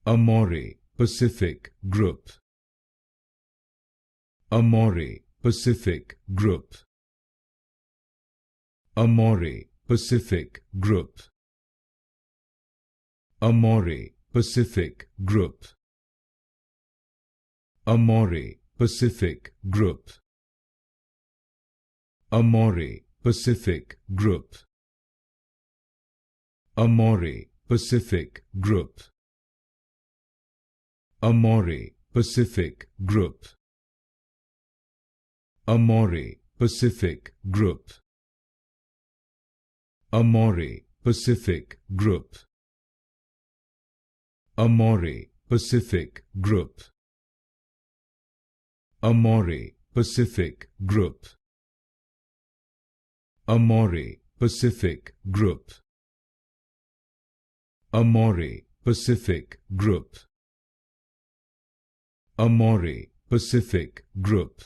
Amore Pacific Group. Amore Pacific Group. Amore Pacific Group. Amore Pacific Group. Amore Pacific Group. Amore Pacific Group. Amore Pacific Group. Amore Pacific Group. Amore Pacific Group. Amore Pacific Group. Amore Pacific Group. Amore Pacific Group. Amore Pacific Group. Amore Pacific Group. Amore Pacific Group.